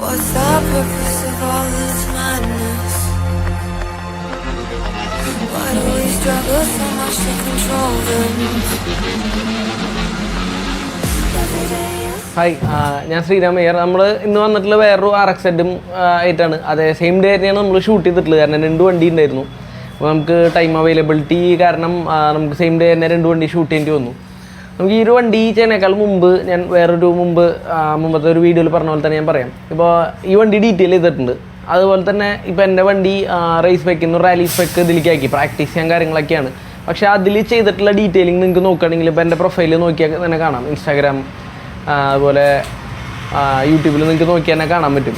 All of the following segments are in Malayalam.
What's the purpose of all this madness? Why do we struggle so much to control them? Every day hi, ഞാൻ ശ്രീരാം ഇയർ. നമ്മൾ ഇന്ന് വന്നിട്ടുള്ള വേറൊരു Rxz ആയിട്ടാണ്. അതേ സെയിം ഡേ തന്നെയാണ് നമ്മൾ ഷൂട്ട് ചെയ്തിട്ടുള്ളത്. കാരണം 2 വണ്ടി ഉണ്ടായിരുന്നു. അപ്പോൾ നമുക്ക് ടൈം അവൈലബിലിറ്റി കാരണം നമുക്ക് സെയിം ഡേ തന്നെ 2 വണ്ടി ഷൂട്ട് ചെയ്യേണ്ടി വന്നു. നമുക്ക് ഈ ഒരു വണ്ടി ചെയ്യുന്നതിനേക്കാൾ മുമ്പ് ഞാൻ വേറൊരു മുമ്പത്തെ ഒരു വീഡിയോയിൽ പറഞ്ഞ പോലെ തന്നെ ഞാൻ പറയാം. ഇപ്പോൾ ഈ വണ്ടി ഡീറ്റെയിൽ ചെയ്തിട്ടുണ്ട്. അതുപോലെ തന്നെ ഇപ്പോൾ എൻ്റെ വണ്ടി റേസ് ബൈക്കിൽ റാലി സ്പെക്ക് ഇതിലേക്കാക്കി പ്രാക്ടീസ് ചെയ്യാൻ കാര്യങ്ങളൊക്കെയാണ്. പക്ഷേ അതിൽ ചെയ്തിട്ടുള്ള ഡീറ്റെയിലിംഗ് നിങ്ങൾക്ക് നോക്കുകയാണെങ്കിൽ ഇപ്പോൾ എൻ്റെ പ്രൊഫൈൽ നോക്കിയാൽ തന്നെ കാണാം. ഇൻസ്റ്റാഗ്രാം അതുപോലെ യൂട്യൂബിൽ നിങ്ങൾക്ക് നോക്കിയാൽ തന്നെ കാണാൻ പറ്റും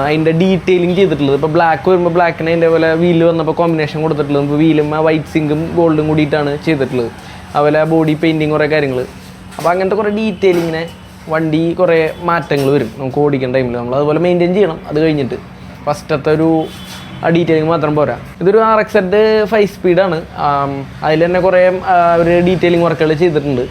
അതിൻ്റെ ഡീറ്റെയിലിംഗ് ചെയ്തിട്ടുള്ളത്. ഇപ്പോൾ ബ്ലാക്ക് വരുമ്പോൾ ബ്ലാക്കിന് അതിൻ്റെ പോലെ വീല് വന്നപ്പോൾ കോമ്പിനേഷൻ കൊടുത്തിട്ടുള്ളത്. ഇപ്പോൾ വീലും വൈറ്റ് സിങ്കും ഗോൾഡും കൂടിയിട്ടാണ് ചെയ്തിട്ടുള്ളത്. അതുപോലെ ബോഡി പെയിൻറ്റിങ് കുറേ കാര്യങ്ങൾ. അപ്പോൾ അങ്ങനത്തെ കുറേ ഡീറ്റെയിലിങ്ങിനെ വണ്ടി കുറേ മാറ്റങ്ങൾ വരും നമുക്ക് ഓടിക്കുന്ന ടൈമിൽ. നമ്മൾ അതുപോലെ മെയിൻറ്റെയിൻ ചെയ്യണം. അത് കഴിഞ്ഞിട്ട് ഫസ്റ്റത്തെ ഒരു ഡീറ്റെയിലിംഗ് മാത്രം പോരാ. ഇതൊരു Rxz 5 സ്പീഡാണ്. അതിൽ തന്നെ കുറേ ഒരു ഡീറ്റെയിലിംഗ് വർക്കുകൾ ചെയ്തിട്ടുണ്ട്.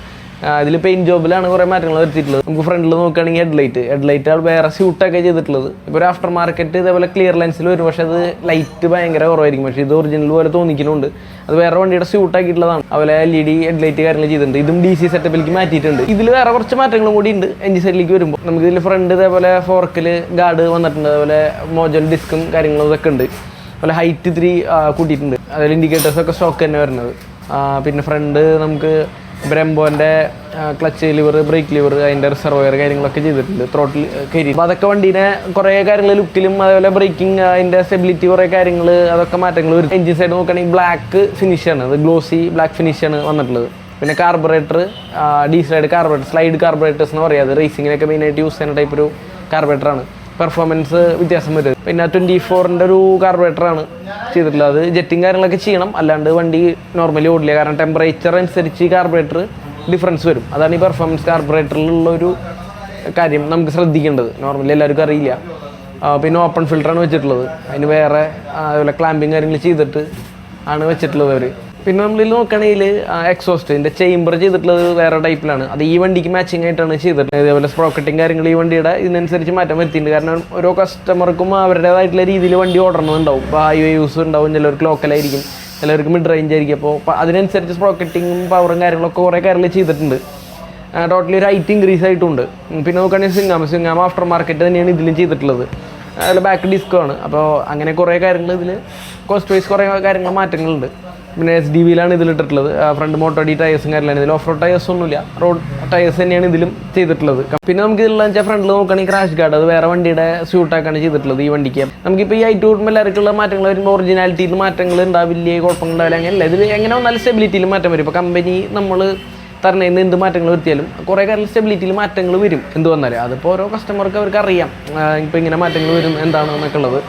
ഇതിൽ പെയിൻറ്റ് ജോബിലാണ് കുറേ മാറ്റങ്ങൾ വരുത്തിയിട്ടുള്ളത്. നമുക്ക് ഫ്രണ്ടിൽ നോക്കുകയാണെങ്കിൽ ഹെഡ്ലൈറ്റ് വേറെ സ്യൂട്ടൊക്കെ ചെയ്തിട്ടുള്ളത്. ഇപ്പോൾ ഒരു ആഫ്റ്റർ മാർക്കറ്റ് ഇതേപോലെ ക്ലിയർ ലെൻസിൽ വരും. പക്ഷേ അത് ലൈറ്റ് ഭയങ്കര കുറവായിരിക്കും. പക്ഷേ ഇത് ഒറിജിനൽ പോലെ തോന്നിക്കുന്നുണ്ട്. അത് വേറെ വണ്ടിയുടെ സ്യൂട്ടാക്കിയിട്ടുള്ളതാണ്. അതുപോലെ LED ഹെഡ്ലൈറ്റ് കാര്യങ്ങൾ ചെയ്തിട്ടുണ്ട്. ഇതും DC സെറ്റപ്പിലേക്ക് മാറ്റിയിട്ടുണ്ട്. ഇതിൽ വേറെ കുറച്ച് മാറ്റങ്ങളും കൂടി ഉണ്ട്. എൻജിൻ സൈഡിലേക്ക് വരുമ്പോൾ നമുക്ക് ഇതിൽ ഫ്രണ്ട് ഇതേപോലെ ഫോർക്കിൽ ഗാർഡ് വന്നിട്ടുണ്ട്. അതുപോലെ മോജൽ ഡിസ്കും കാര്യങ്ങളും ഇതൊക്കെ ഉണ്ട്. അതുപോലെ ഹൈറ്റ് 3 കൂട്ടിയിട്ടുണ്ട്. അതുപോലെ ഇൻഡിക്കേറ്റേഴ്സൊക്കെ സ്റ്റോക്ക് തന്നെ വരുന്നത്. പിന്നെ ഫ്രണ്ട് നമുക്ക് ബ്രെംബോൻ്റെ ക്ലച്ച് ലിവർ, ബ്രേക്ക് ലിവർ, അതിൻ്റെ റിസർവയർ കാര്യങ്ങളൊക്കെ ചെയ്തിട്ടുണ്ട്. ത്രോട്ടിൽ കയറി. അപ്പോൾ അതൊക്കെ വണ്ടീനെ കുറേ കാര്യങ്ങൾ ലുക്കിലും അതുപോലെ ബ്രേക്കിംഗ് അതിൻ്റെ സ്റ്റെബിലിറ്റി കുറേ കാര്യങ്ങൾ അതൊക്കെ മാറ്റങ്ങൾ വരും. എൻജിൻ സൈഡ് നോക്കുകയാണെങ്കിൽ ബ്ലാക്ക് ഫിനിഷാണ്. അത് ഗ്ലോസി ബ്ലാക്ക് ഫിനിഷാണ് വന്നിട്ടുള്ളത്. പിന്നെ കാർബറേറ്റർ ഡീസലൈഡ് കാർബറേറ്റർ, സ്ലൈഡ് കാർബറേറ്റേഴ്സ് എന്ന് പറയാം. അത് റേസിങ്ങിനൊക്കെ മെയിനായിട്ട് യൂസ് ചെയ്യുന്ന ടൈപ്പ് ഒരു കാർബറേറ്ററാണ്. പെർഫോമൻസ് വ്യത്യാസം വരും. പിന്നെ 24ൻ്റെ ഒരു കാർബറേറ്ററാണ് ചെയ്തിട്ടുള്ളത്. അത് ജെറ്റിങ് കാര്യങ്ങളൊക്കെ ചെയ്യണം, അല്ലാണ്ട് വണ്ടി നോർമലി ഓടില്ല. കാരണം ടെമ്പറേച്ചർ അനുസരിച്ച് കാർബറേറ്റർ ഡിഫറൻസ് വരും. അതാണ് ഈ പെർഫോമൻസ് കാർബറേറ്ററിലുള്ളൊരു കാര്യം നമുക്ക് ശ്രദ്ധിക്കേണ്ടത്. നോർമലി എല്ലാവർക്കും അറിയില്ല. പിന്നെ ഓപ്പൺ ഫിൽറ്ററാണ് വെച്ചിട്ടുള്ളത്. അതിന് വേറെ അതുപോലെ ക്ലാമ്പിങ് കാര്യങ്ങൾ ചെയ്തിട്ട് ആണ് വെച്ചിട്ടുള്ളത് അവർ. പിന്നെ നമ്മളിൽ നോക്കുകയാണെങ്കിൽ എക്സോസ്റ്റിൻ്റെ ചേംബർ ചെയ്തിട്ടുള്ളത് വേറെ ടൈപ്പിലാണ്. അത് ഈ വണ്ടിക്ക് മാച്ചിങ് ആയിട്ടാണ് ചെയ്തിട്ടുള്ളത്. അതേപോലെ സ്പ്രോക്കറ്റിങ് കാര്യങ്ങൾ ഈ വണ്ടിയുടെ ഇതിനനുസരിച്ച് മാറ്റം വരുത്തിയിട്ടുണ്ട്. കാരണം ഓരോ കസ്റ്റമർക്കും അവരുടേതായിട്ടുള്ള രീതിയിൽ വണ്ടി ഓടണമെന്നുണ്ടാവും. ഇപ്പോൾ ഹൈവേ യൂസ് ഉണ്ടാവും, ചിലർക്ക് ലോക്കലായിരിക്കും, ചിലർക്ക് മിഡ് റേഞ്ച് ആയിരിക്കും. അപ്പോൾ അതിനനുസരിച്ച് സ്പ്രോക്കറ്റിങ്ങും പവറും കാര്യങ്ങളൊക്കെ കുറേ കാര്യങ്ങൾ ചെയ്തിട്ടുണ്ട്. ടോട്ടലി ഒരു ഹൈറ്റ് ഇൻക്രീസ് ആയിട്ടുണ്ട്. പിന്നെ നോക്കുകയാണെങ്കിൽ സിംഗാമ ആഫ്റ്റർ മാർക്കറ്റ് തന്നെയാണ് ഇതിലും ചെയ്തിട്ടുള്ളത്. അതിൽ ബാക്ക് ഡിസ്കമാണ്. അപ്പോൾ അങ്ങനെ കുറേ കാര്യങ്ങൾ ഇതിൽ കോസ്റ്റ് വൈസ് കുറേ കാര്യങ്ങൾ മാറ്റങ്ങളുണ്ട്. പിന്നെ SDVയിലാണ് ഇതിലിട്ടിട്ടുള്ളത്. ഫ്രണ്ട് മോട്ടോഡി ടയേഴ്സും കാര്യങ്ങളാണ്. ഇതിൽ ഓഫ് റോഡ് ടയേഴ്സ് ഒന്നുമില്ല, റോഡ് ടയേഴ്സ് തന്നെയാണ് ഇതിലും ചെയ്തിട്ടുള്ളത്. പിന്നെ നമുക്ക് ഇതിലുള്ള വെച്ചാൽ ഫ്രണ്ടിൽ നോക്കുകയാണെങ്കിൽ ക്രാഷ് ഗാർഡ് അത് വേറെ വണ്ടിയുടെ സ്യൂട്ടാക്കാണ് ചെയ്തിട്ടുള്ളത് ഈ വണ്ടിക്ക്. നമുക്കിപ്പോൾ ഈ ഐറ്റൂട്ടുമ്പോൾ എല്ലാവർക്കുള്ള മാറ്റങ്ങൾ വരുമ്പോൾ ഒറിജിനാലിറ്റിയിൽ മാറ്റങ്ങൾ ഉണ്ടാവും, വലിയ കുഴപ്പങ്ങളുണ്ടാവില്ല. അങ്ങനെയല്ല, ഇതിൽ എങ്ങനെ വന്നാലും സ്റ്റെബിലിറ്റിയിൽ മാറ്റം വരും. ഇപ്പോൾ കമ്പനി നമ്മൾ തരണേന്ന് എന്ത് മാറ്റങ്ങൾ വരുത്തിയാലും കുറേ കാര്യം സ്റ്റെബിലിറ്റിയിൽ മാറ്റങ്ങൾ വരും എന്ത് വന്നാലും. അതിപ്പോൾ ഓരോ കസ്റ്റമർക്ക് അവർക്ക് അറിയാം ഇപ്പോൾ ഇങ്ങനെ മാറ്റങ്ങൾ വരും എന്താണെന്നൊക്കെ ഉള്ളത്.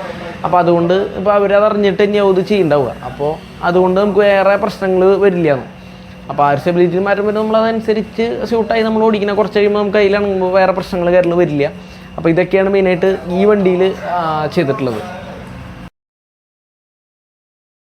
അപ്പോൾ അതുകൊണ്ട് ഇപ്പോൾ അവരതറിഞ്ഞിട്ട് തന്നെയാവും ഇത് ചെയ്യുന്നുണ്ടാവുക. അപ്പോൾ അതുകൊണ്ട് നമുക്ക് വേറെ പ്രശ്നങ്ങൾ വരില്ല. അപ്പോൾ ആ ഒരു സ്റ്റെബിലിറ്റി മാറ്റം വരുമ്പോൾ നമ്മൾ അതനുസരിച്ച് സ്യൂട്ടായി നമ്മൾ ഓടിക്കുന്ന കുറച്ച് കഴിയുമ്പോൾ നമുക്ക് അതിലാണെങ്കിൽ വേറെ പ്രശ്നങ്ങൾ കാര്യങ്ങൾ വരില്ല. അപ്പോൾ ഇതൊക്കെയാണ് മെയിനായിട്ട് ഈ വണ്ടിയിൽ ചെയ്തിട്ടുള്ളത്.